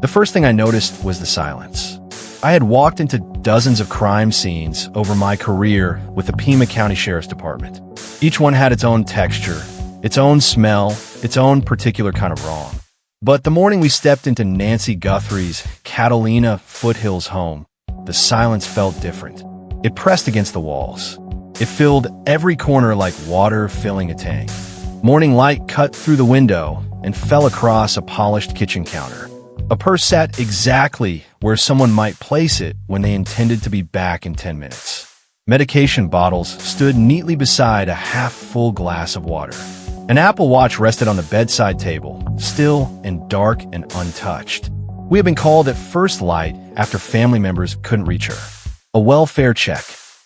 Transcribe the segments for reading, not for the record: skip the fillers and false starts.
The first thing I noticed was the silence. I had walked into dozens of crime scenes over my career with the Pima County Sheriff's Department. Each one had its own texture, its own smell, its own particular kind of wrong. But the morning we stepped into Nancy Guthrie's Catalina Foothills home, the silence felt different. It pressed against the walls. It filled every corner like water filling a tank. Morning light cut through the window and fell across a polished kitchen counter. A purse sat exactly where someone might place it when they intended to be back in 10 minutes. Medication bottles stood neatly beside a half-full glass of water. An Apple Watch rested on the bedside table, still and dark and untouched. We had been called at first light after family members couldn't reach her. A welfare check.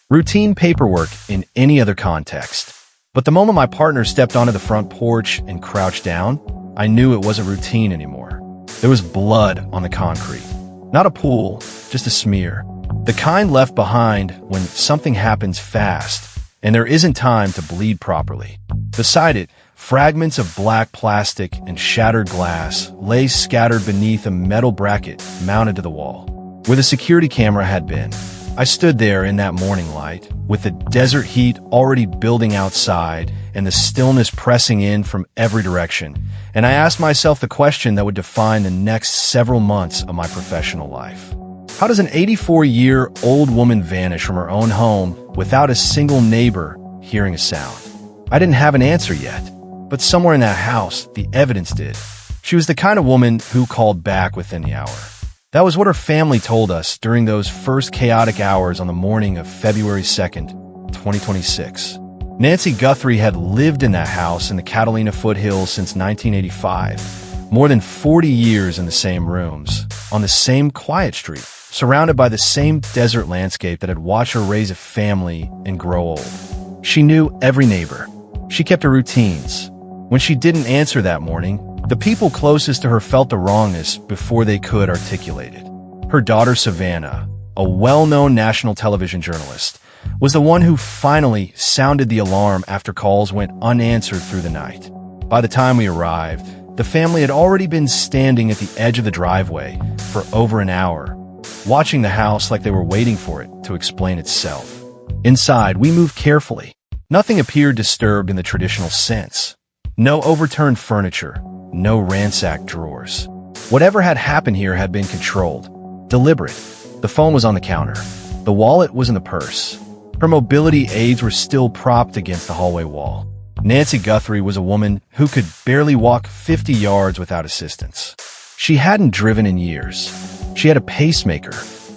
Routine paperwork in any other context. But the moment my partner stepped onto the front porch and crouched down, I knew it wasn't routine anymore. There was blood on the concrete. Not a pool, just a smear. The kind left behind when something happens fast and there isn't time to bleed properly. Beside it, fragments of black plastic and shattered glass lay scattered beneath a metal bracket mounted to the wall. Where the security camera had been, I stood there in that morning light, with the desert heat already building outside and the stillness pressing in from every direction, and I asked myself the question that would define the next several months of my professional life. How does an 84-year-old woman vanish from her own home without a single neighbor hearing a sound? I didn't have an answer yet, but somewhere in that house, the evidence did. She was the kind of woman who called back within the hour. That was what her family told us during those first chaotic hours on the morning of February 2nd, 2026. Nancy Guthrie had lived in that house in the Catalina Foothills since 1985, more than 40 years in the same rooms, on the same quiet street, surrounded by the same desert landscape that had watched her raise a family and grow old. She knew every neighbor. She kept her routines. When she didn't answer that morning, the people closest to her felt the wrongness before they could articulate it. Her daughter Savannah, a well-known national television journalist, was the one who finally sounded the alarm after calls went unanswered through the night. By the time we arrived, the family had already been standing at the edge of the driveway for over an hour, watching the house like they were waiting for it to explain itself. Inside, we moved carefully. Nothing appeared disturbed in the traditional sense. No overturned furniture, no ransacked drawers. Whatever had happened here had been controlled, deliberate. The phone was on the counter. The wallet was in the purse. Her mobility aids were still propped against the hallway wall. Nancy Guthrie was a woman who could barely walk 50 yards without assistance. She hadn't driven in years. She had a pacemaker.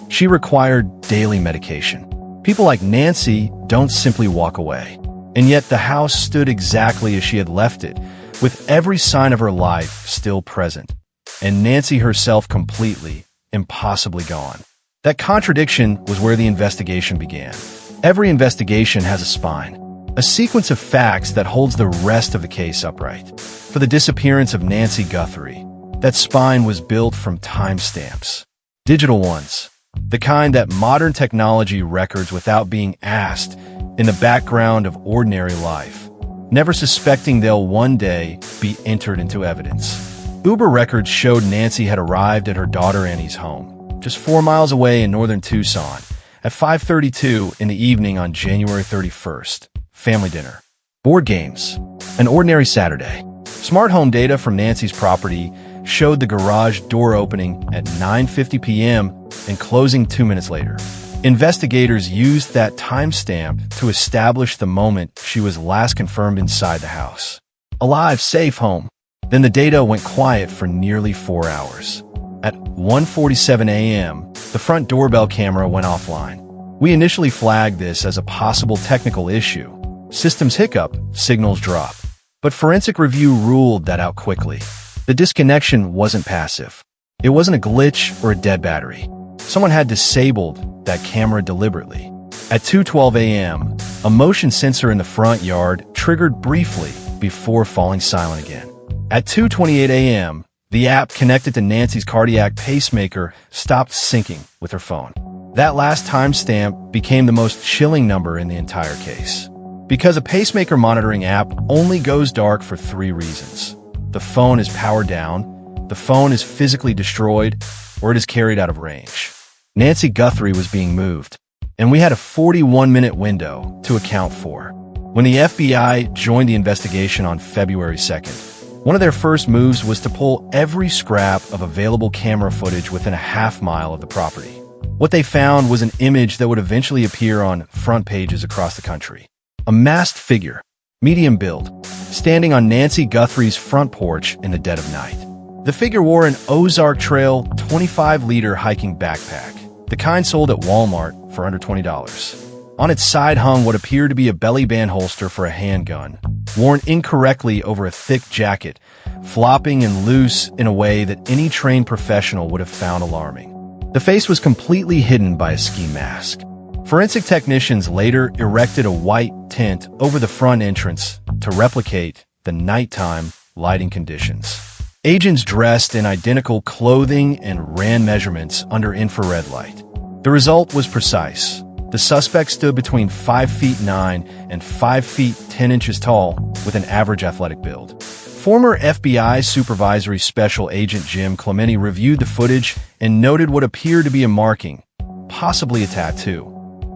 She required daily medication. People like Nancy don't simply walk away. And yet the house stood exactly as she had left it, with every sign of her life still present, and Nancy herself completely, impossibly gone. That contradiction was where the investigation began. Every investigation has a spine, a sequence of facts that holds the rest of the case upright. For the disappearance of Nancy Guthrie, that spine was built from timestamps. Digital ones, the kind that modern technology records without being asked, in the background of ordinary life, never suspecting they'll one day be entered into evidence. Uber records showed Nancy had arrived at her daughter Annie's home, just 4 miles away in northern Tucson, at 5:32 in the evening on January 31st. Family dinner. Board games. An ordinary Saturday. Smart home data from Nancy's property showed the garage door opening at 9:50 p.m. and closing 2 minutes later. Investigators used that timestamp to establish the moment she was last confirmed inside the house. Alive, safe home. Then the data went quiet for nearly 4 hours. At 1:47 a.m., the front doorbell camera went offline. We initially flagged this as a possible technical issue. Systems hiccup, signals drop. But forensic review ruled that out quickly. The disconnection wasn't passive. It wasn't a glitch or a dead battery. Someone had disabled that camera deliberately. At 2:12 a.m., a motion sensor in the front yard triggered briefly before falling silent again. At 2:28 a.m., the app connected to Nancy's cardiac pacemaker stopped syncing with her phone. That last timestamp became the most chilling number in the entire case. Because a pacemaker monitoring app only goes dark for 3 reasons. The phone is powered down, the phone is physically destroyed or it is carried out of range. Nancy Guthrie was being moved, and we had a 41-minute window to account for. When the FBI joined the investigation on February 2nd, one of their first moves was to pull every scrap of available camera footage within a half-mile of the property. What they found was an image that would eventually appear on front pages across the country. A masked figure, medium build, standing on Nancy Guthrie's front porch in the dead of night. The figure wore an Ozark Trail 25-liter hiking backpack, the kind sold at Walmart for under $20. On its side hung what appeared to be a belly band holster for a handgun, worn incorrectly over a thick jacket, flopping and loose in a way that any trained professional would have found alarming. The face was completely hidden by a ski mask. Forensic technicians later erected a white tint over the front entrance to replicate the nighttime lighting conditions. Agents dressed in identical clothing and ran measurements under infrared light. The result was precise. The suspect stood between 5 feet 9 and 5 feet 10 inches tall with an average athletic build. Former FBI Supervisory Special Agent Jim Clementi reviewed the footage and noted what appeared to be a marking, possibly a tattoo,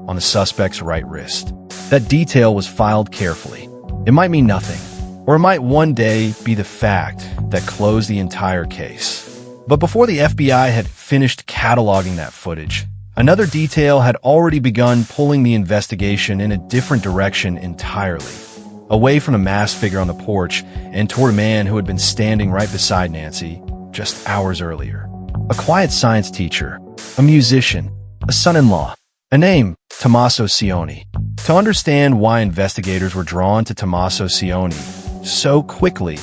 on the suspect's right wrist. That detail was filed carefully. It might mean nothing, or it might one day be the fact that closed the entire case. But before the FBI had finished cataloging that footage, another detail had already begun pulling the investigation in a different direction entirely, away from the masked figure on the porch and toward a man who had been standing right beside Nancy just hours earlier. A quiet science teacher, a musician, a son-in-law, a name, Tommaso Cioni. To understand why investigators were drawn to Tommaso Cioni so quickly,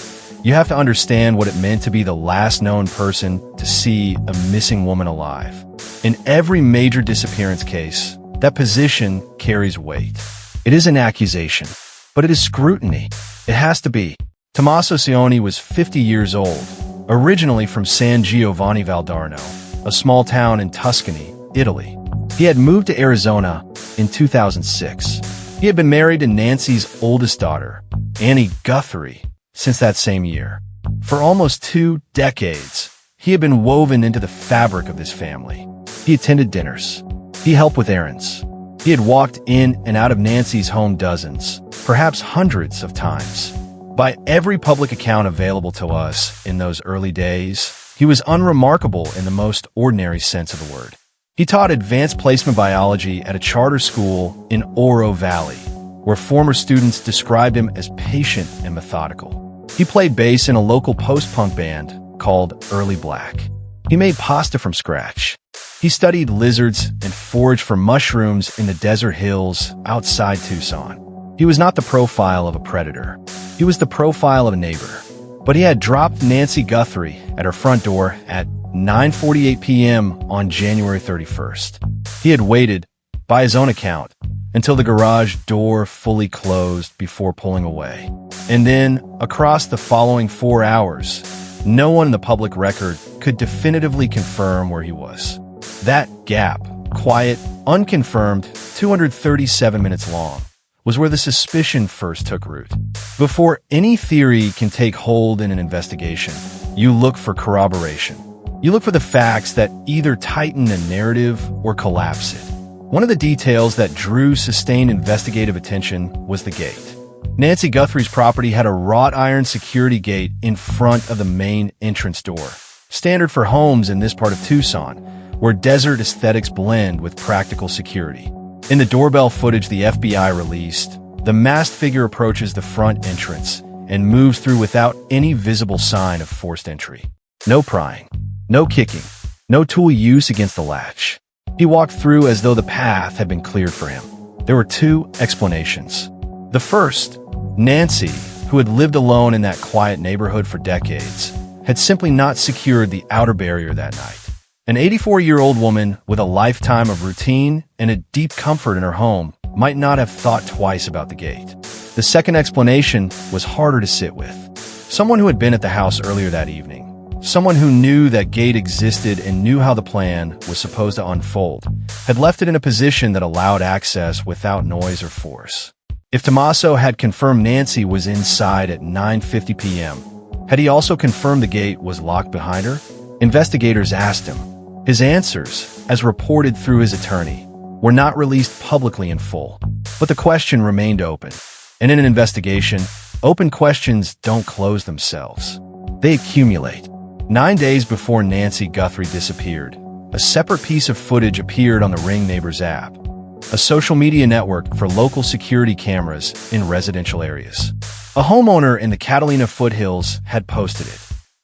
you have to understand what it meant to be the last known person to see a missing woman alive. In every major disappearance case, that position carries weight. It is an accusation, but it is scrutiny. It has to be. Tommaso Cioni was 50 years old, originally from San Giovanni Valdarno, a small town in Tuscany, Italy. He had moved to Arizona in 2006. He had been married to Nancy's oldest daughter, Annie Guthrie, since that same year. For almost 2 decades, he had been woven into the fabric of this family. He attended dinners. He helped with errands. He had walked in and out of Nancy's home dozens, perhaps hundreds of times. By every public account available to us in those early days, he was unremarkable in the most ordinary sense of the word. He taught advanced placement biology at a charter school in Oro Valley, where former students described him as patient and methodical. He played bass in a local post-punk band called Early Black. He made pasta from scratch. He studied lizards and foraged for mushrooms in the desert hills outside Tucson. He was not the profile of a predator. He was the profile of a neighbor. But he had dropped Nancy Guthrie at her front door at 9:48 p.m. on January 31st. He had waited, by his own account, until the garage door fully closed before pulling away. And then, across the following 4 hours, no one in the public record could definitively confirm where he was. That gap, quiet, unconfirmed, 237 minutes long, was where the suspicion first took root. Before any theory can take hold in an investigation, you look for corroboration. You look for the facts that either tighten a narrative or collapse it. One of the details that drew sustained investigative attention was the gate. Nancy Guthrie's property had a wrought iron security gate in front of the main entrance door, standard for homes in this part of Tucson, where desert aesthetics blend with practical security. In the doorbell footage the FBI released, the masked figure approaches the front entrance and moves through without any visible sign of forced entry. No prying, no kicking, no tool use against the latch. He walked through as though the path had been cleared for him. There were 2 explanations. The first, Nancy, who had lived alone in that quiet neighborhood for decades, had simply not secured the outer barrier that night. An 84-year-old woman with a lifetime of routine and a deep comfort in her home might not have thought twice about the gate. The second explanation was harder to sit with. Someone who had been at the house earlier that evening, someone who knew that gate existed and knew how the plan was supposed to unfold, had left it in a position that allowed access without noise or force. If Tommaso had confirmed Nancy was inside at 9:50 p.m., Had he also confirmed the gate was locked behind her? Investigators asked him. His answers, as reported through his attorney, were not released publicly in full. But the question remained open. And in an investigation, open questions don't close themselves. They accumulate. 9 days before Nancy Guthrie disappeared, a separate piece of footage appeared on the Ring Neighbors app, a social media network for local security cameras in residential areas. A homeowner in the Catalina foothills had posted it.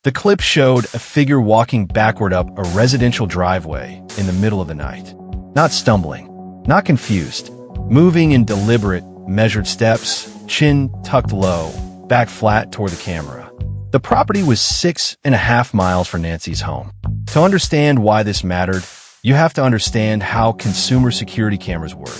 The clip showed a figure walking backward up a residential driveway in the middle of the night. Not stumbling, not confused, moving in deliberate, measured steps, chin tucked low, back flat toward the camera. The property was 6.5 miles from Nancy's home. To understand why this mattered, you have to understand how consumer security cameras work.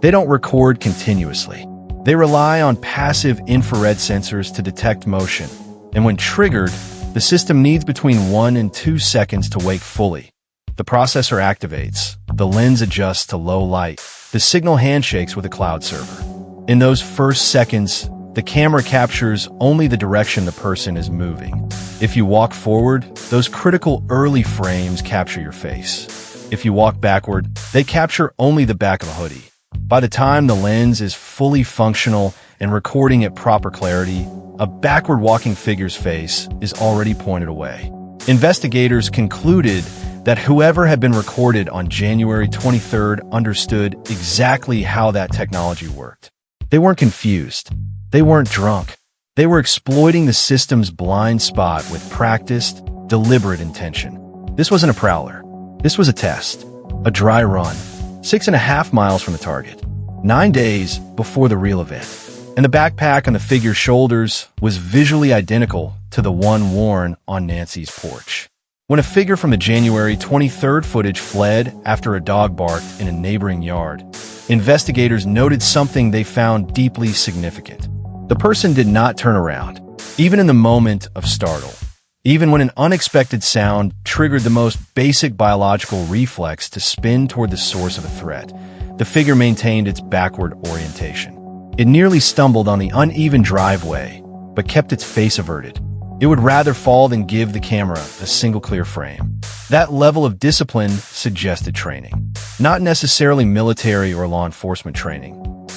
They don't record continuously. They rely on passive infrared sensors to detect motion, and when triggered, the system needs between 1 and 2 seconds to wake fully. The processor activates, the lens adjusts to low light, the signal handshakes with a cloud server. In those first seconds, the camera captures only the direction the person is moving. If you walk forward, those critical early frames capture your face. If you walk backward, they capture only the back of a hoodie. By the time the lens is fully functional and recording at proper clarity, a backward walking figure's face is already pointed away. Investigators concluded that whoever had been recorded on January 23rd understood exactly how that technology worked. They weren't confused. They weren't drunk. They were exploiting the system's blind spot with practiced, deliberate intention. This wasn't a prowler. This was a test. A dry run. 6.5 miles from the target. 9 days before the real event. And the backpack on the figure's shoulders was visually identical to the one worn on Nancy's porch. When a figure from the January 23rd footage fled after a dog barked in a neighboring yard, investigators noted something they found deeply significant. The person did not turn around, even in the moment of startle. Even when an unexpected sound triggered the most basic biological reflex to spin toward the source of a threat, the figure maintained its backward orientation. It nearly stumbled on the uneven driveway, but kept its face averted. It would rather fall than give the camera a single clear frame. That level of discipline suggested training. Not necessarily military or law enforcement training,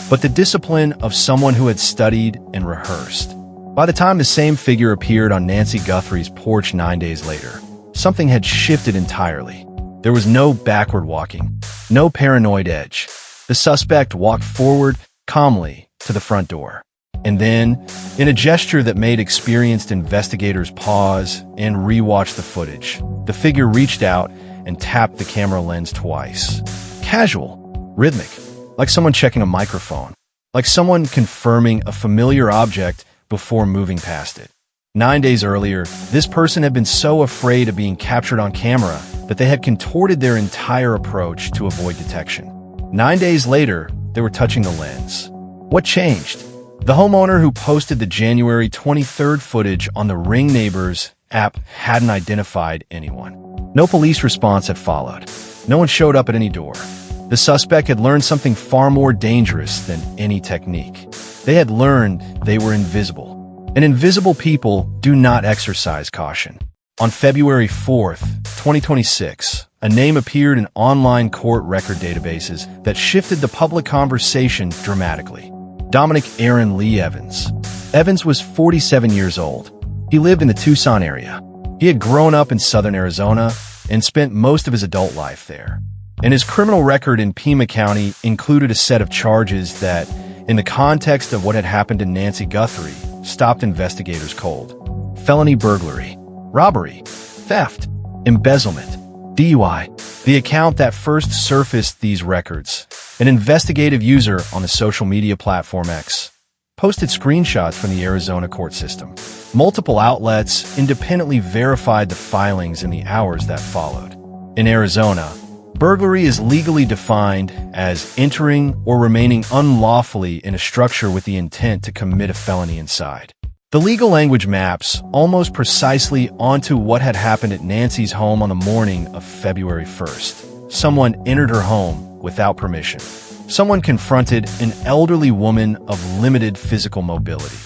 but the discipline of someone who had studied and rehearsed. By the time the same figure appeared on Nancy Guthrie's porch 9 days later, something had shifted entirely. There was no backward walking, no paranoid edge. The suspect walked forward calmly to the front door. And then, in a gesture that made experienced investigators pause and rewatch the footage, the figure reached out and tapped the camera lens twice. Casual, rhythmic, like someone checking a microphone, like someone confirming a familiar object before moving past it. 9 days earlier, this person had been so afraid of being captured on camera that they had contorted their entire approach to avoid detection. 9 days later, they were touching the lens. What changed? The homeowner who posted the January 23rd footage on the Ring Neighbors app hadn't identified anyone. No police response had followed. No one showed up at any door. The suspect had learned something far more dangerous than any technique. They had learned they were invisible. And invisible people do not exercise caution. On February 4th, 2026, a name appeared in online court record databases that shifted the public conversation dramatically. Dominic Aaron Lee Evans. Evans was 47 years old. He lived in the Tucson area. He had grown up in southern Arizona and spent most of his adult life there. And his criminal record in Pima County included a set of charges that, in the context of what had happened to Nancy Guthrie, stopped investigators cold. Felony burglary, robbery, theft, embezzlement, DUI. The account that first surfaced these records, an investigative user on the social media platform X, posted screenshots from the Arizona court system. Multiple outlets independently verified the filings in the hours that followed. In Arizona, burglary is legally defined as entering or remaining unlawfully in a structure with the intent to commit a felony inside. The legal language maps almost precisely onto what had happened at Nancy's home on the morning of February 1st. Someone entered her home without permission. Someone confronted an elderly woman of limited physical mobility.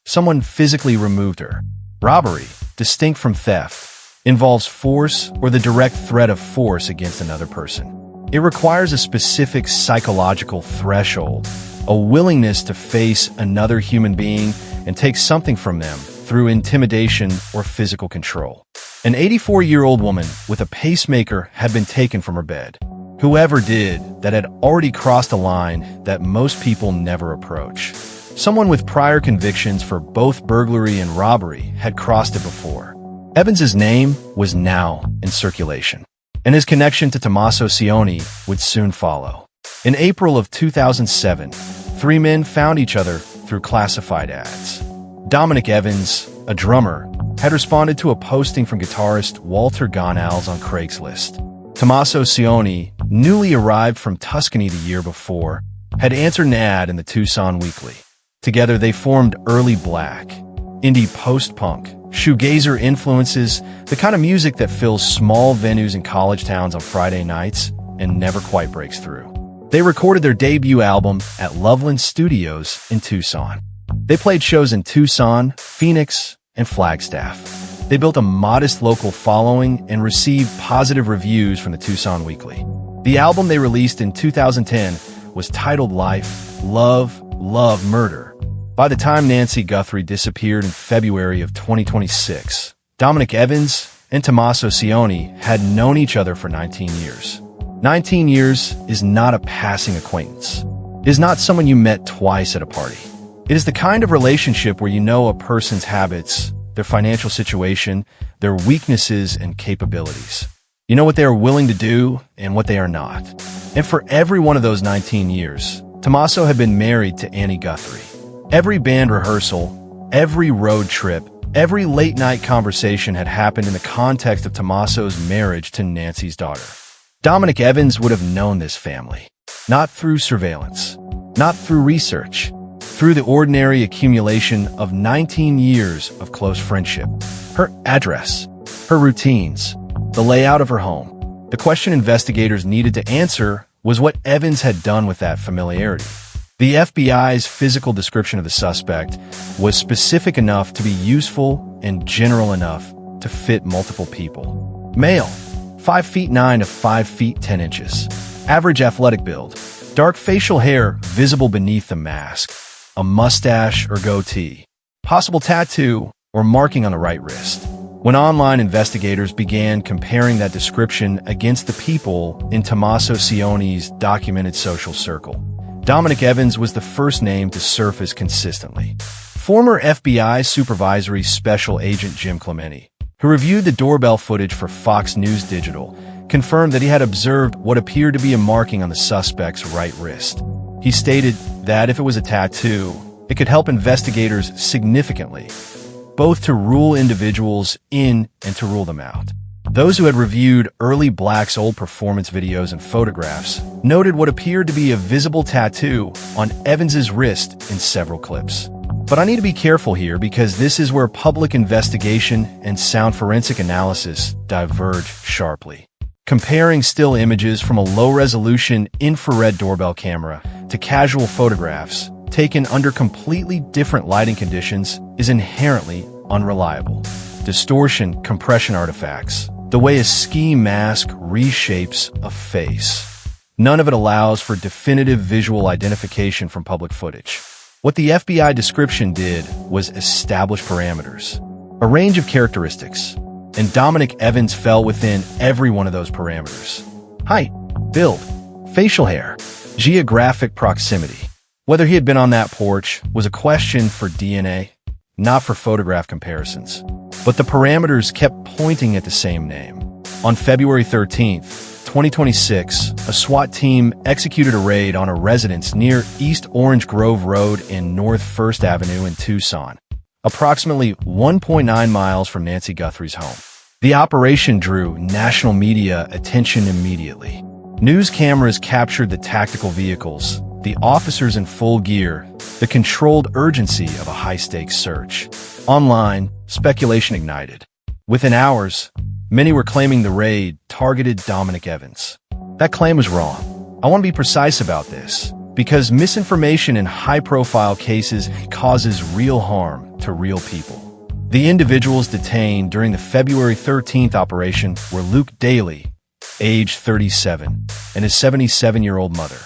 Someone physically removed her. Robbery, distinct from theft, involves force or the direct threat of force against another person. It requires a specific psychological threshold, a willingness to face another human being and take something from them through intimidation or physical control. An 84-year-old woman with a pacemaker had been taken from her bed. Whoever did that had already crossed a line that most people never approach. Someone with prior convictions for both burglary and robbery had crossed it before. Evans's name was now in circulation, and his connection to Tommaso Cioni would soon follow. In April of 2007, three men found each other through classified ads. Dominic Evans, a drummer, had responded to a posting from guitarist Walter Gonalves on Craigslist. Tommaso Cioni, newly arrived from Tuscany the year before, had answered an ad in the Tucson Weekly. Together they formed Early Black, indie post-punk, shoegazer influences, the kind of music that fills small venues in college towns on Friday nights and never quite breaks through. They recorded their debut album at Loveland Studios in Tucson. They played shows in Tucson, Phoenix, and Flagstaff. They built a modest local following and received positive reviews from the Tucson Weekly. The album they released in 2010 was titled Life, Love, Love, Murder. By the time Nancy Guthrie disappeared in February of 2026, Dominic Evans and Tommaso Cioni had known each other for 19 years. 19 years is not a passing acquaintance. It is not someone you met twice at a party. It is the kind of relationship where you know a person's habits, their financial situation, their weaknesses and capabilities. You know what they are willing to do and what they are not. And for every one of those 19 years, Tommaso had been married to Annie Guthrie. Every band rehearsal, every road trip, every late-night conversation had happened in the context of Tommaso's marriage to Nancy's daughter. Dominic Evans would have known this family, not through surveillance, not through research, through the ordinary accumulation of 19 years of close friendship. Her address, her routines, the layout of her home. The question investigators needed to answer was what Evans had done with that familiarity. The FBI's physical description of the suspect was specific enough to be useful and general enough to fit multiple people. Male, 5 feet 9 to 5 feet 10 inches. Average athletic build. Dark facial hair visible beneath the mask. A mustache or goatee. Possible tattoo or marking on the right wrist. When online investigators began comparing that description against the people in Tommaso Cioni's documented social circle, Dominic Evans was the first name to surface consistently. Former FBI Supervisory Special Agent Jim Clemente, who reviewed the doorbell footage for Fox News Digital, confirmed that he had observed what appeared to be a marking on the suspect's right wrist. He stated that if it was a tattoo, it could help investigators significantly, both to rule individuals in and to rule them out. Those who had reviewed Early Black's old performance videos and photographs noted what appeared to be a visible tattoo on Evans's wrist in several clips. But I need to be careful here because this is where public investigation and sound forensic analysis diverge sharply. Comparing still images from a low-resolution infrared doorbell camera to casual photographs taken under completely different lighting conditions is inherently unreliable. Distortion, compression artifacts, the way a ski mask reshapes a face. None of it allows for definitive visual identification from public footage. What the FBI description did was establish parameters, a range of characteristics, and Dominic Evans fell within every one of those parameters. Height, build, facial hair, geographic proximity. Whether he had been on that porch was a question for DNA, not for photograph comparisons. But the parameters kept pointing at the same name. On February 13th, 2026, a SWAT team executed a raid on a residence near East Orange Grove Road in North 1st Avenue in Tucson, approximately 1.9 miles from Nancy Guthrie's home. The operation drew national media attention immediately. News cameras captured the tactical vehicles, the officers in full gear, the controlled urgency of a high-stakes search. Online, speculation ignited. Within hours, many were claiming the raid targeted Dominic Evans. That claim was wrong. I want to be precise about this, because misinformation in high-profile cases causes real harm to real people. The individuals detained during the February 13th operation were Luke Daly, age 37, and his 77-year-old mother.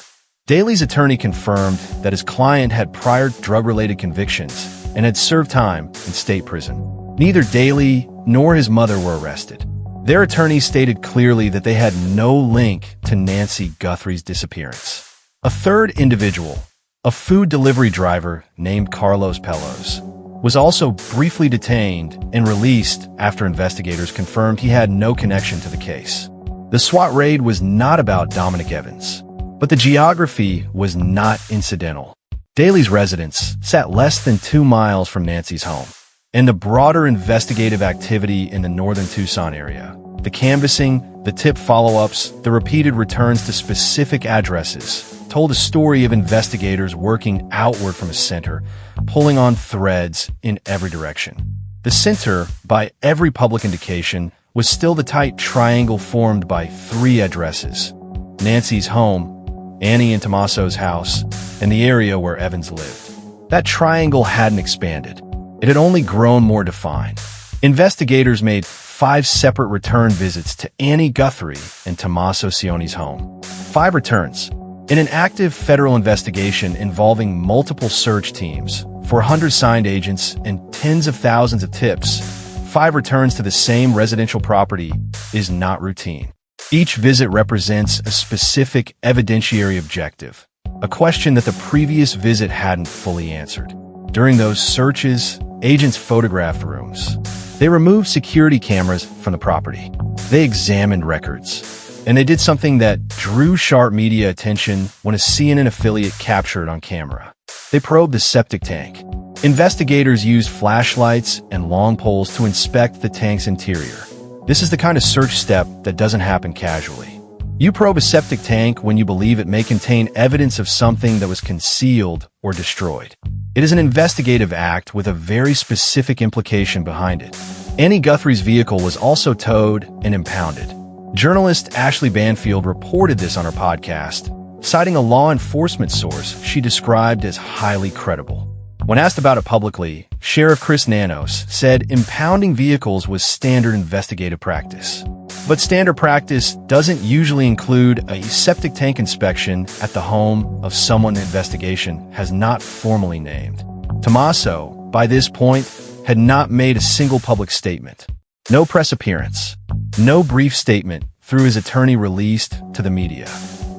Daly's attorney confirmed that his client had prior drug-related convictions and had served time in state prison. Neither Daly nor his mother were arrested. Their attorney stated clearly that they had no link to Nancy Guthrie's disappearance. A third individual, a food delivery driver named Carlos Pelos, was also briefly detained and released after investigators confirmed he had no connection to the case. The SWAT raid was not about Dominic Evans, but the geography was not incidental. Daly's residence sat less than 2 miles from Nancy's home, and the broader investigative activity in the northern Tucson area, the canvassing, the tip follow-ups, the repeated returns to specific addresses, told a story of investigators working outward from a center, pulling on threads in every direction. The center, by every public indication, was still the tight triangle formed by 3 addresses: Nancy's home, Annie and Tommaso's house, and the area where Evans lived. That triangle hadn't expanded. It had only grown more defined. Investigators made 5 separate return visits to Annie Guthrie and Tommaso Cioni's home. 5 returns. In an active federal investigation involving multiple search teams, 400 signed agents, and tens of thousands of tips, 5 returns to the same residential property is not routine. Each visit represents a specific evidentiary objective, a question that the previous visit hadn't fully answered. During those searches, agents photographed rooms. They removed security cameras from the property. They examined records. And they did something that drew sharp media attention when a CNN affiliate captured on camera. They probed the septic tank. Investigators used flashlights and long poles to inspect the tank's interior. This is the kind of search step that doesn't happen casually. You probe a septic tank when you believe it may contain evidence of something that was concealed or destroyed. It is an investigative act with a very specific implication behind it. Annie Guthrie's vehicle was also towed and impounded. Journalist Ashley Banfield reported this on her podcast, citing a law enforcement source she described as highly credible. When asked about it publicly, Sheriff Chris Nanos said impounding vehicles was standard investigative practice. But standard practice doesn't usually include a septic tank inspection at the home of someone the investigation has not formally named. Tommaso, by this point, had not made a single public statement. No press appearance. No brief statement through his attorney released to the media.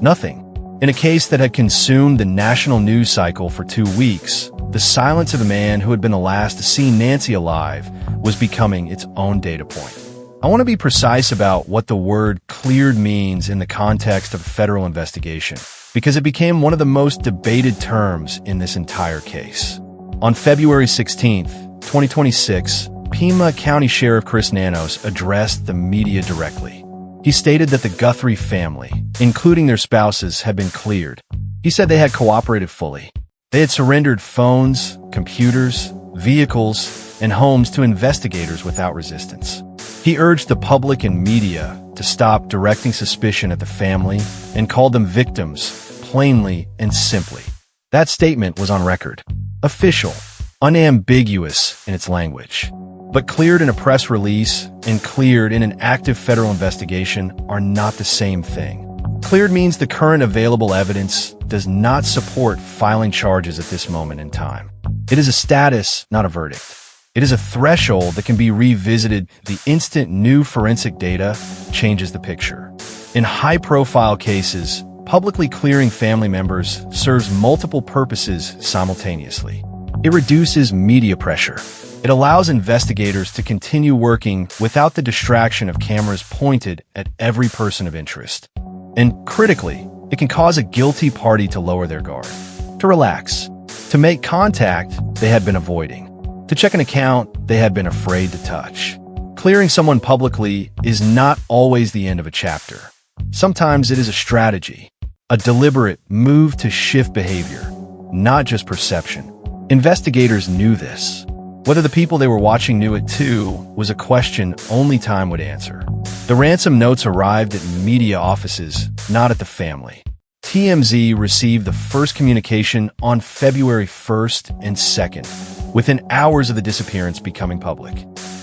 Nothing. In a case that had consumed the national news cycle for 2 weeks, the silence of the man who had been the last to see Nancy alive was becoming its own data point. I want to be precise about what the word cleared means in the context of a federal investigation, because it became one of the most debated terms in this entire case. On February 16th, 2026, Pima County Sheriff Chris Nanos addressed the media directly. He stated that the Guthrie family, including their spouses, had been cleared. He said they had cooperated fully. They had surrendered phones, computers, vehicles, and homes to investigators without resistance. He urged the public and media to stop directing suspicion at the family and called them victims, plainly and simply. That statement was on record. Official, unambiguous in its language. But cleared in a press release and cleared in an active federal investigation are not the same thing. Cleared means the current available evidence does not support filing charges at this moment in time. It is a status, not a verdict. It is a threshold that can be revisited the instant new forensic data changes the picture. In high-profile cases, publicly clearing family members serves multiple purposes simultaneously. It reduces media pressure. It allows investigators to continue working without the distraction of cameras pointed at every person of interest. And critically, it can cause a guilty party to lower their guard, to relax, to make contact they had been avoiding, to check an account they had been afraid to touch. Clearing someone publicly is not always the end of a chapter. Sometimes it is a strategy, a deliberate move to shift behavior, not just perception. Investigators knew this. Whether the people they were watching knew it too was a question only time would answer. The ransom notes arrived at media offices, not at the family. TMZ received the first communication on February 1st and 2nd, within hours of the disappearance becoming public.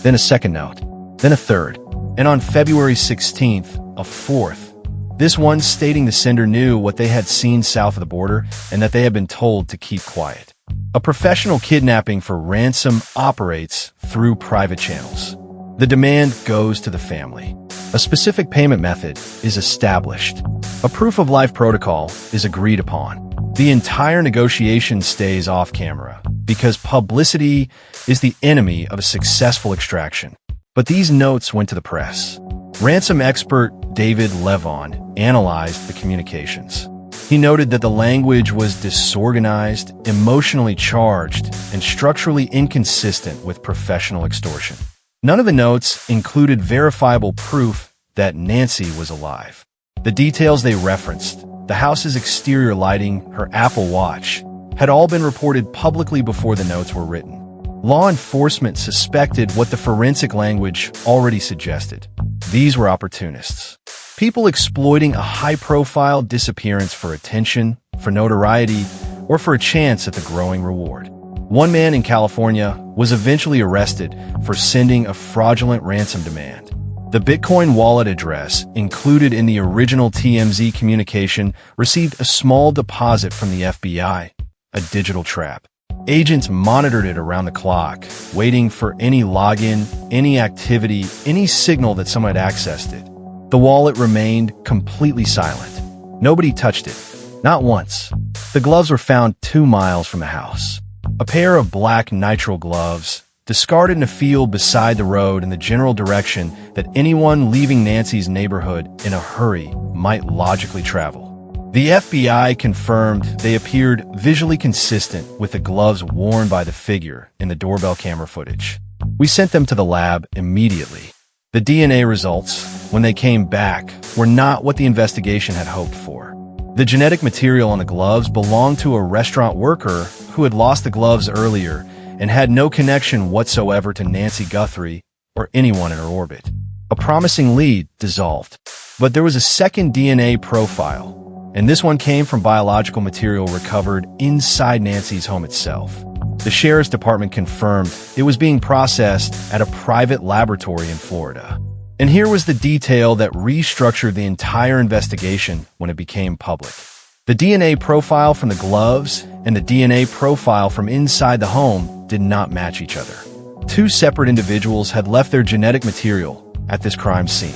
Then a second note, then a third, and on February 16th, a fourth. This one stating the sender knew what they had seen south of the border and that they had been told to keep quiet. A professional kidnapping for ransom operates through private channels. The demand goes to the family. A specific payment method is established. A proof of life protocol is agreed upon. The entire negotiation stays off camera because publicity is the enemy of a successful extraction. But these notes went to the press. Ransom expert David Levon analyzed the communications. He noted that the language was disorganized, emotionally charged, and structurally inconsistent with professional extortion. None of the notes included verifiable proof that Nancy was alive. The details they referenced, the house's exterior lighting, her Apple Watch, had all been reported publicly before the notes were written. Law enforcement suspected what the forensic language already suggested. These were opportunists. People exploiting a high-profile disappearance for attention, for notoriety, or for a chance at the growing reward. One man in California was eventually arrested for sending a fraudulent ransom demand. The Bitcoin wallet address included in the original TMZ communication received a small deposit from the FBI, a digital trap. Agents monitored it around the clock, waiting for any login, any activity, any signal that someone had accessed it. The wallet remained completely silent. Nobody touched it. Not once. The gloves were found 2 miles from the house. A pair of black nitrile gloves, discarded in a field beside the road in the general direction that anyone leaving Nancy's neighborhood in a hurry might logically travel. The FBI confirmed they appeared visually consistent with the gloves worn by the figure in the doorbell camera footage. We sent them to the lab immediately. The DNA results, when they came back, were not what the investigation had hoped for. The genetic material on the gloves belonged to a restaurant worker who had lost the gloves earlier and had no connection whatsoever to Nancy Guthrie or anyone in her orbit. A promising lead dissolved. But there was a second DNA profile, and this one came from biological material recovered inside Nancy's home itself. The sheriff's department confirmed it was being processed at a private laboratory in Florida. And here was the detail that restructured the entire investigation when it became public. The DNA profile from the gloves and the DNA profile from inside the home did not match each other. 2 separate individuals had left their genetic material at this crime scene.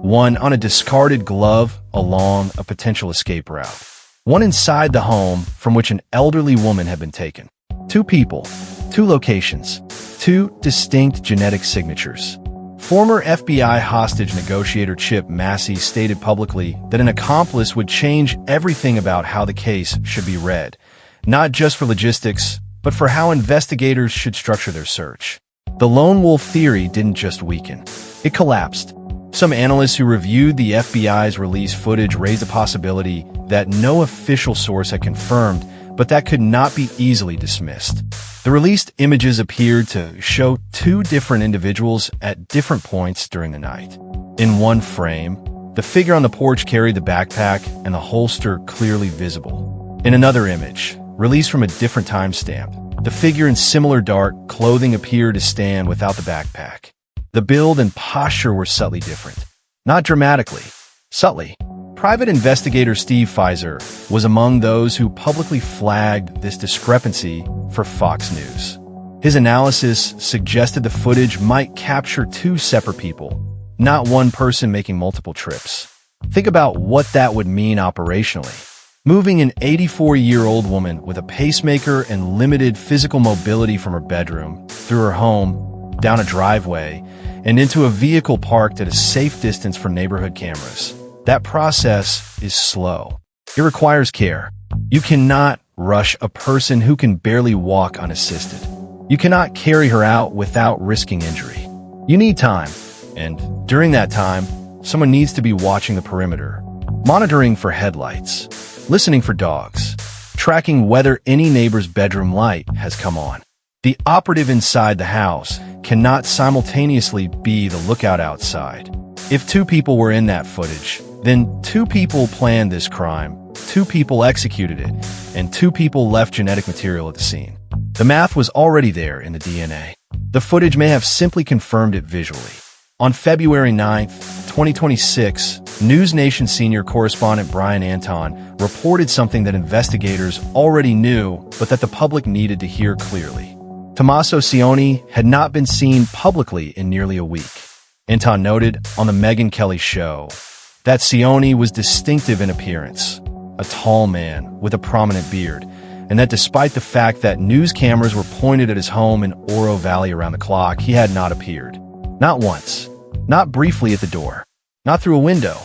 One on a discarded glove along a potential escape route. One inside the home from which an elderly woman had been taken. 2 people, 2 locations, 2 distinct genetic signatures. Former FBI hostage negotiator Chip Massey stated publicly that an accomplice would change everything about how the case should be read, not just for logistics, but for how investigators should structure their search. The lone wolf theory didn't just weaken, it collapsed. Some analysts who reviewed the FBI's released footage raised the possibility that no official source had confirmed, but that could not be easily dismissed. The released images appeared to show 2 different individuals at different points during the night. In one frame, the figure on the porch carried the backpack and the holster clearly visible. In another image, released from a different timestamp, the figure in similar dark clothing appeared to stand without the backpack. The build and posture were subtly different. Not dramatically, subtly. Private investigator Steve Pfizer was among those who publicly flagged this discrepancy for Fox News. His analysis suggested the footage might capture 2 separate people, not one person making multiple trips. Think about what that would mean operationally. Moving an 84-year-old woman with a pacemaker and limited physical mobility from her bedroom, through her home, down a driveway, and into a vehicle parked at a safe distance from neighborhood cameras. That process is slow. It requires care. You cannot rush a person who can barely walk unassisted. You cannot carry her out without risking injury. You need time, and during that time, someone needs to be watching the perimeter, monitoring for headlights, listening for dogs, tracking whether any neighbor's bedroom light has come on. The operative inside the house cannot simultaneously be the lookout outside. If 2 people were in that footage, then 2 people planned this crime, 2 people executed it, and 2 people left genetic material at the scene. The math was already there in the DNA. The footage may have simply confirmed it visually. On February 9, 2026, News Nation senior correspondent Brian Anton reported something that investigators already knew, but that the public needed to hear clearly. Tommaso Cioni had not been seen publicly in nearly a week. Anton noted on the Megyn Kelly show that Cioni was distinctive in appearance, a tall man with a prominent beard, and that despite the fact that news cameras were pointed at his home in Oro Valley around the clock, he had not appeared. Not once. Not briefly at the door. Not through a window.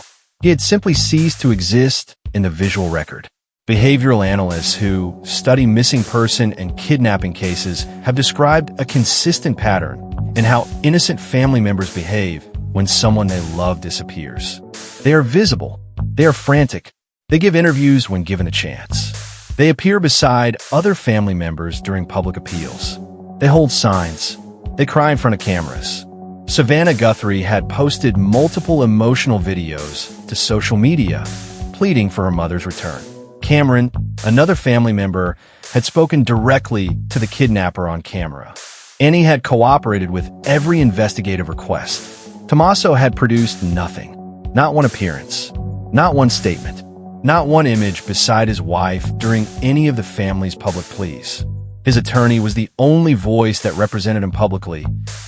He had simply ceased to exist in the visual record. Behavioral analysts who study missing person and kidnapping cases have described a consistent pattern in how innocent family members behave when someone they love disappears. They are visible. They are frantic. They give interviews when given a chance. They appear beside other family members during public appeals. They hold signs. They cry in front of cameras. Nancy Guthrie had posted multiple emotional videos to social media, pleading for her mother's return. Cameron, another family member, had spoken directly to the kidnapper on camera. Annie had cooperated with every investigative request. Tommaso had produced nothing. Not one appearance. Not one statement. Not one image beside his wife during any of the family's public pleas. His attorney was the only voice that represented him publicly,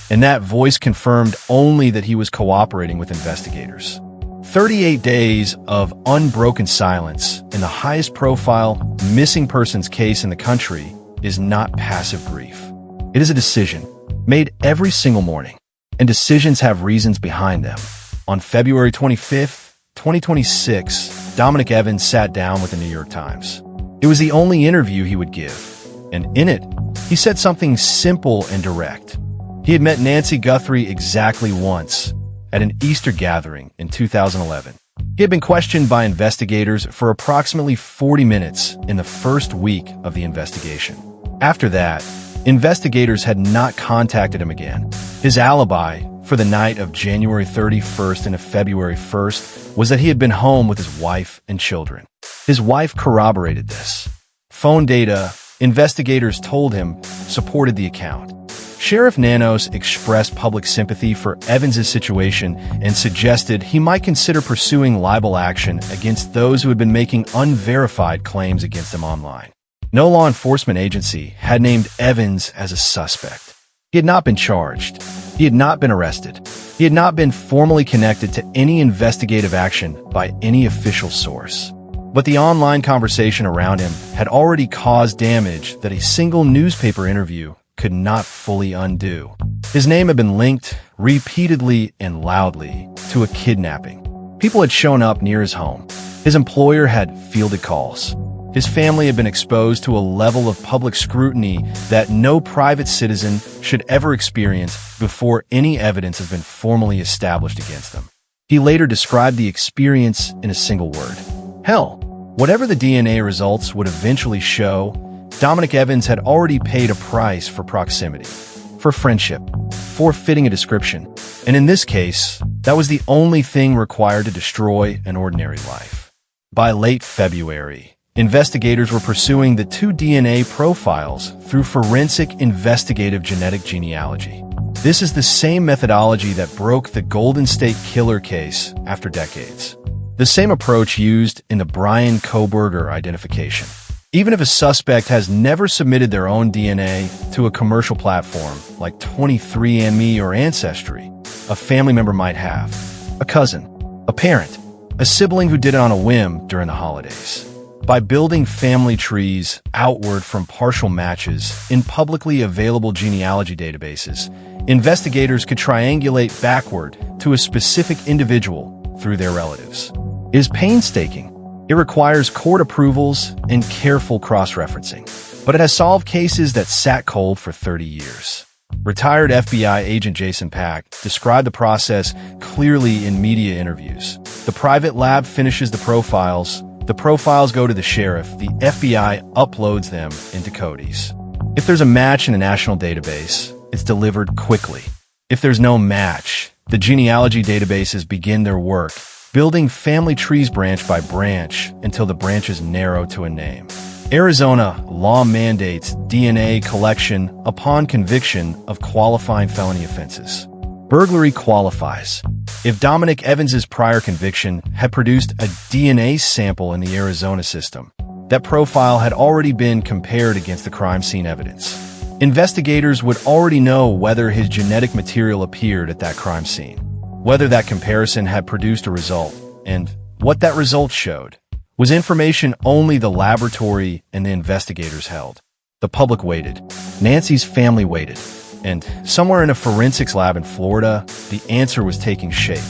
and that voice confirmed only that he was cooperating with investigators. 38 days of unbroken silence in the highest-profile missing persons case in the country is not passive grief. It is a decision made every single morning, and decisions have reasons behind them. On February 25, 2026, Dominic Evans sat down with the New York Times. It was the only interview he would give, and in it, he said something simple and direct. He had met Nancy Guthrie exactly once, at an Easter gathering in 2011. He had been questioned by investigators for approximately 40 minutes in the first week of the investigation. After that, investigators had not contacted him again. His alibi for the night of January 31st and of February 1st was that he had been home with his wife and children. His wife corroborated this. Phone data, investigators told him, supported the account. Sheriff Nanos expressed public sympathy for Evans's situation and suggested he might consider pursuing libel action against those who had been making unverified claims against him online. No law enforcement agency had named Evans as a suspect. He had not been charged. He had not been arrested. He had not been formally connected to any investigative action by any official source. But the online conversation around him had already caused damage that a single newspaper interview could not fully undo. His name had been linked repeatedly and loudly to a kidnapping. People had shown up near his home. His employer had fielded calls. His family had been exposed to a level of public scrutiny that no private citizen should ever experience before any evidence has been formally established against them. He later described the experience in a single word: hell. Whatever the DNA results would eventually show, Dominic Evans had already paid a price for proximity, for friendship, for fitting a description, and in this case, that was the only thing required to destroy an ordinary life. By late February, investigators were pursuing the two DNA profiles through forensic investigative genetic genealogy. This is the same methodology that broke the Golden State Killer case after decades. The same approach used in the Brian Kohberger identification. Even if a suspect has never submitted their own DNA to a commercial platform like 23andMe or Ancestry, a family member might have. A cousin, a parent, a sibling who did it on a whim during the holidays. By building family trees outward from partial matches in publicly available genealogy databases, investigators could triangulate backward to a specific individual through their relatives. It is painstaking. It requires court approvals and careful cross-referencing, but it has solved cases that sat cold for 30 years. Retired FBI agent Jason Pack described the process clearly in media interviews. The private lab finishes the profiles go to the sheriff, the FBI uploads them into Cody's. If there's a match in a national database, it's delivered quickly. If there's no match, the genealogy databases begin their work, building family trees branch by branch until the branches narrow to a name. Arizona law mandates DNA collection upon conviction of qualifying felony offenses. Burglary qualifies if Dominic Evans's prior conviction had produced a DNA sample in the Arizona system. That profile had already been compared against the crime scene evidence. Investigators would already know whether his genetic material appeared at that crime scene, whether that comparison had produced a result, and what that result showed was information only the laboratory and the investigators held. The public waited. Nancy's family waited. And somewhere in a forensics lab in Florida, the answer was taking shape.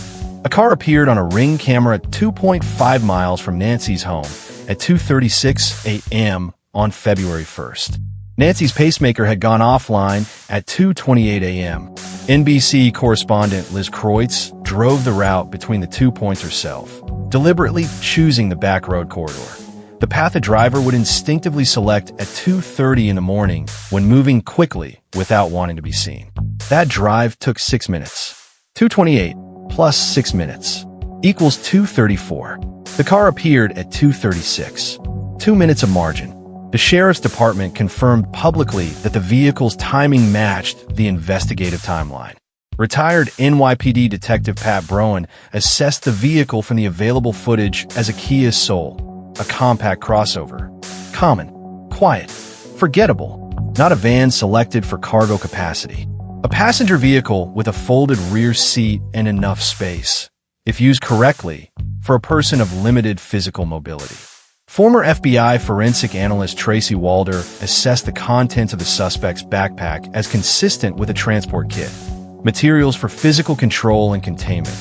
A car appeared on a Ring camera 2.5 miles from Nancy's home at 2:36 a.m. on February 1st. Nancy's pacemaker had gone offline at 2:28 a.m. NBC correspondent Liz Kreutz drove the route between the 2 points herself, deliberately choosing the back road corridor. The path a driver would instinctively select at 2:30 in the morning when moving quickly without wanting to be seen. That drive took 6 minutes. 2:28 plus 6 minutes equals 2:34. The car appeared at 2:36. 2 minutes of margin. The sheriff's department confirmed publicly that the vehicle's timing matched the investigative timeline. Retired NYPD Detective Pat Broen assessed the vehicle from the available footage as a Kia Soul, a compact crossover. Common, quiet, forgettable, not a van selected for cargo capacity. A passenger vehicle with a folded rear seat and enough space, if used correctly, for a person of limited physical mobility. Former FBI forensic analyst Tracy Walder assessed the contents of the suspect's backpack as consistent with a transport kit. Materials for physical control and containment,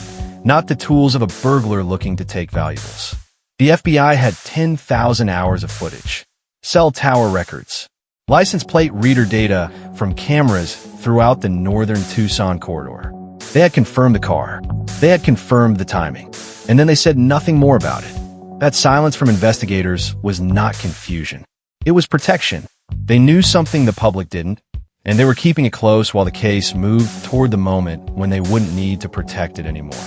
not the tools of a burglar looking to take valuables. The FBI had 10,000 hours of footage, cell tower records, license plate reader data from cameras throughout the northern Tucson corridor. They had confirmed the car. They had confirmed the timing. And then they said nothing more about it. That silence from investigators was not confusion. It was protection. They knew something the public didn't, and they were keeping it close while the case moved toward the moment when they wouldn't need to protect it anymore.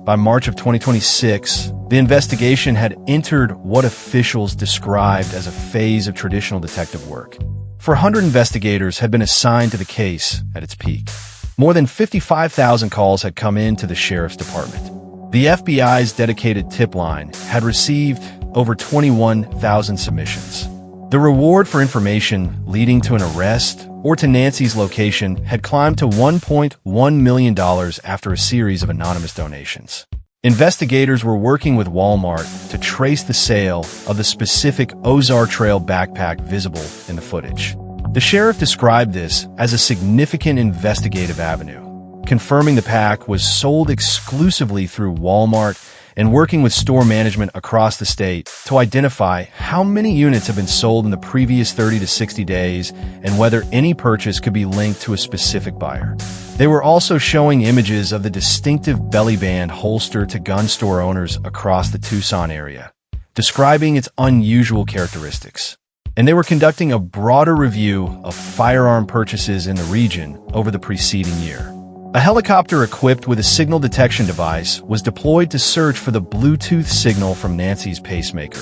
By March of 2026, the investigation had entered what officials described as a phase of traditional detective work. 400 investigators had been assigned to the case at its peak. More than 55,000 calls had come in to the sheriff's department. The FBI's dedicated tip line had received over 21,000 submissions. The reward for information leading to an arrest or to Nancy's location had climbed to $1.1 million after a series of anonymous donations. Investigators were working with Walmart to trace the sale of the specific Ozar Trail backpack visible in the footage. The sheriff described this as a significant investigative avenue, confirming the pack was sold exclusively through Walmart and working with store management across the state to identify how many units have been sold in the previous 30 to 60 days and whether any purchase could be linked to a specific buyer. They were also showing images of the distinctive belly band holster to gun store owners across the Tucson area, describing its unusual characteristics. And they were conducting a broader review of firearm purchases in the region over the preceding year. A helicopter equipped with a signal detection device was deployed to search for the Bluetooth signal from Nancy's pacemaker.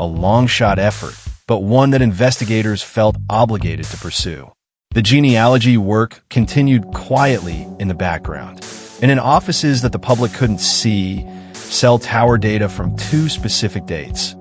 A long-shot effort, but one that investigators felt obligated to pursue. The genealogy work continued quietly in the background. And in offices that the public couldn't see, cell tower data from two specific dates,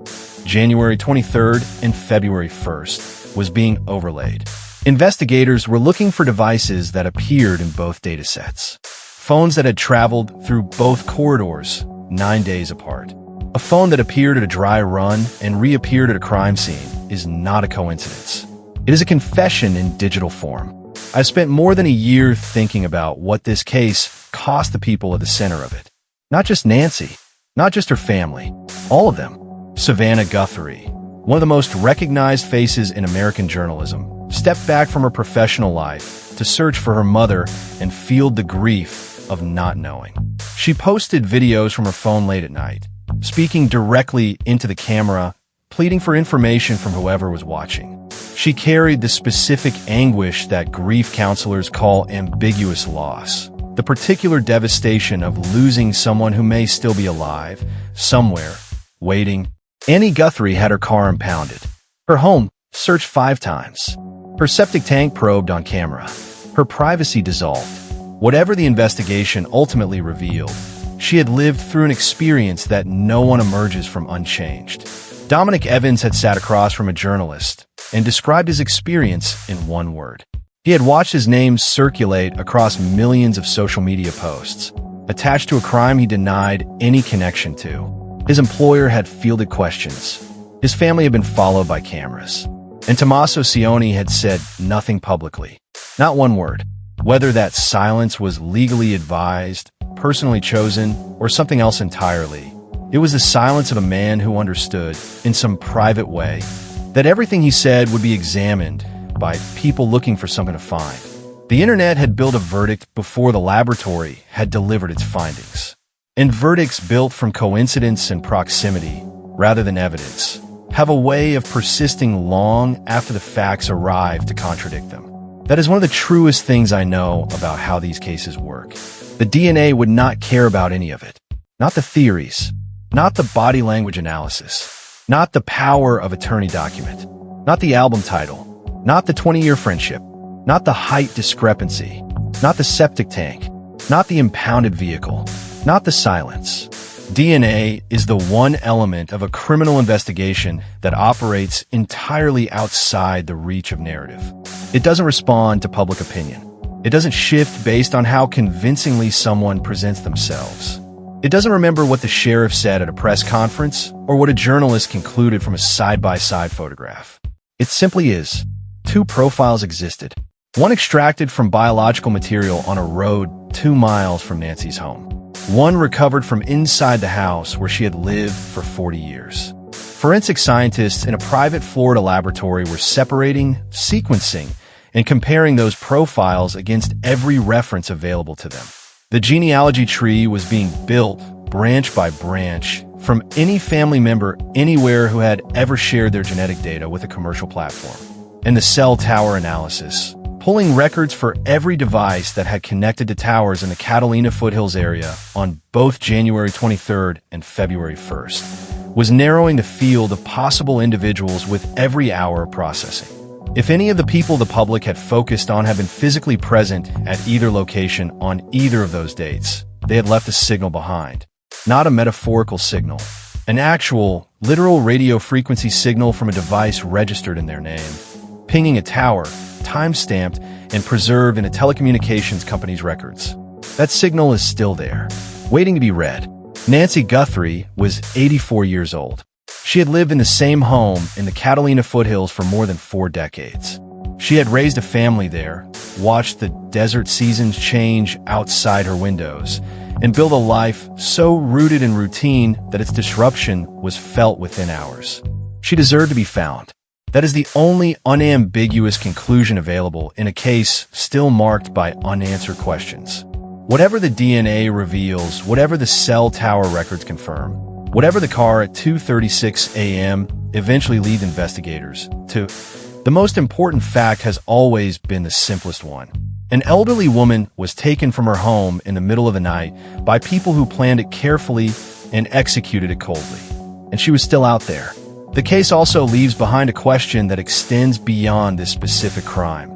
January 23rd and February 1st, was being overlaid. Investigators were looking for devices that appeared in both datasets. Phones that had traveled through both corridors 9 days apart. A phone that appeared at a dry run and reappeared at a crime scene is not a coincidence. It is a confession in digital form. I've spent more than a year thinking about what this case cost the people at the center of it. Not just Nancy, not just her family, all of them. Savannah Guthrie, one of the most recognized faces in American journalism, stepped back from her professional life to search for her mother and feel the grief of not knowing. She posted videos from her phone late at night, speaking directly into the camera, pleading for information from whoever was watching. She carried the specific anguish that grief counselors call ambiguous loss, the particular devastation of losing someone who may still be alive, somewhere, waiting. Annie Guthrie had her car impounded. Her Her home searched 5 times. Her septic tank probed on camera. Her privacy dissolved. Whatever the investigation ultimately revealed, she had lived through an experience that no one emerges from unchanged. Dominic Evans had sat across from a journalist and described his experience in one word. He had watched his name circulate across millions of social media posts, attached to a crime he denied any connection to. His employer had fielded questions. His family had been followed by cameras. And Tommaso Cioni had said nothing publicly. Not one word. Whether that silence was legally advised, personally chosen, or something else entirely, it was the silence of a man who understood, in some private way, that everything he said would be examined by people looking for something to find. The internet had built a verdict before the laboratory had delivered its findings. And verdicts built from coincidence and proximity, rather than evidence, have a way of persisting long after the facts arrive to contradict them. That is one of the truest things I know about how these cases work. The DNA would not care about any of it. Not the theories, not the body language analysis, not the power of attorney document, not the album title, not the 20-year friendship, not the height discrepancy, not the septic tank, not the impounded vehicle, not the silence. DNA is the one element of a criminal investigation that operates entirely outside the reach of narrative. It doesn't respond to public opinion. It doesn't shift based on how convincingly someone presents themselves. It doesn't remember what the sheriff said at a press conference or what a journalist concluded from a side-by-side photograph. It simply is. 2 profiles existed. One extracted from biological material on a road 2 miles from Nancy's home. One recovered from inside the house where she had lived for 40 years. Forensic scientists in a private Florida laboratory were separating, sequencing, and comparing those profiles against every reference available to them. The genealogy tree was being built, branch by branch, from any family member anywhere who had ever shared their genetic data with a commercial platform. And the cell tower analysis, pulling records for every device that had connected to towers in the Catalina foothills area on both January 23rd and February 1st, was narrowing the field of possible individuals with every hour of processing. If any of the people the public had focused on had been physically present at either location on either of those dates, they had left a signal behind. Not a metaphorical signal. An actual, literal radio frequency signal from a device registered in their name, pinging a tower, time-stamped, and preserved in a telecommunications company's records. That signal is still there, waiting to be read. Nancy Guthrie was 84 years old. She had lived in the same home in the Catalina foothills for more than 4 decades. She had raised a family there, watched the desert seasons change outside her windows, and built a life so rooted in routine that its disruption was felt within hours. She deserved to be found. That is the only unambiguous conclusion available in a case still marked by unanswered questions. Whatever the DNA reveals, whatever the cell tower records confirm, whatever the car at 2:36 a.m. eventually leads investigators to, the most important fact has always been the simplest one. An elderly woman was taken from her home in the middle of the night by people who planned it carefully and executed it coldly. And she was still out there. The case also leaves behind a question that extends beyond this specific crime.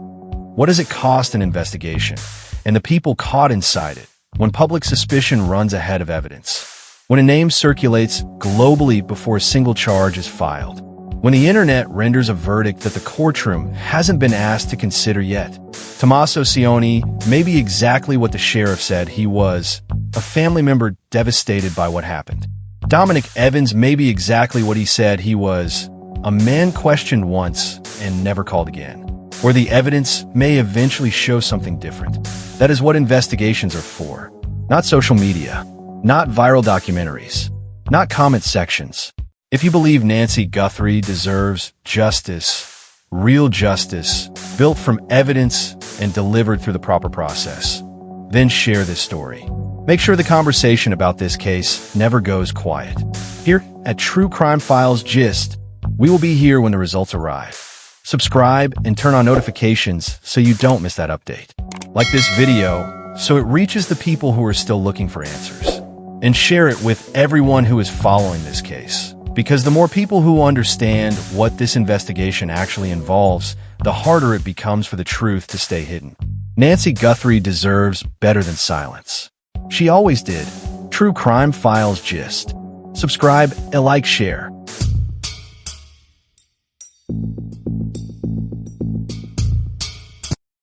What does it cost an investigation, and the people caught inside it, when public suspicion runs ahead of evidence? When a name circulates globally before a single charge is filed? When the internet renders a verdict that the courtroom hasn't been asked to consider yet? Tommaso Cioni may be exactly what the sheriff said he was, a family member devastated by what happened. Dominic Evans may be exactly what he said he was, a man questioned once and never called again. Or the evidence may eventually show something different. That is what investigations are for. Not social media, not viral documentaries, not comment sections. If you believe Nancy Guthrie deserves justice, real justice, built from evidence and delivered through the proper process, then share this story. Make sure the conversation about this case never goes quiet. Here at True Crime Files Gist, we will be here when the results arrive. Subscribe and turn on notifications so you don't miss that update. Like this video so it reaches the people who are still looking for answers. And share it with everyone who is following this case, Because the more people who understand what this investigation actually involves, the harder it becomes for the truth to stay hidden. Nancy Guthrie deserves better than silence. She always did. True Crime Files Gist. Subscribe, like, share.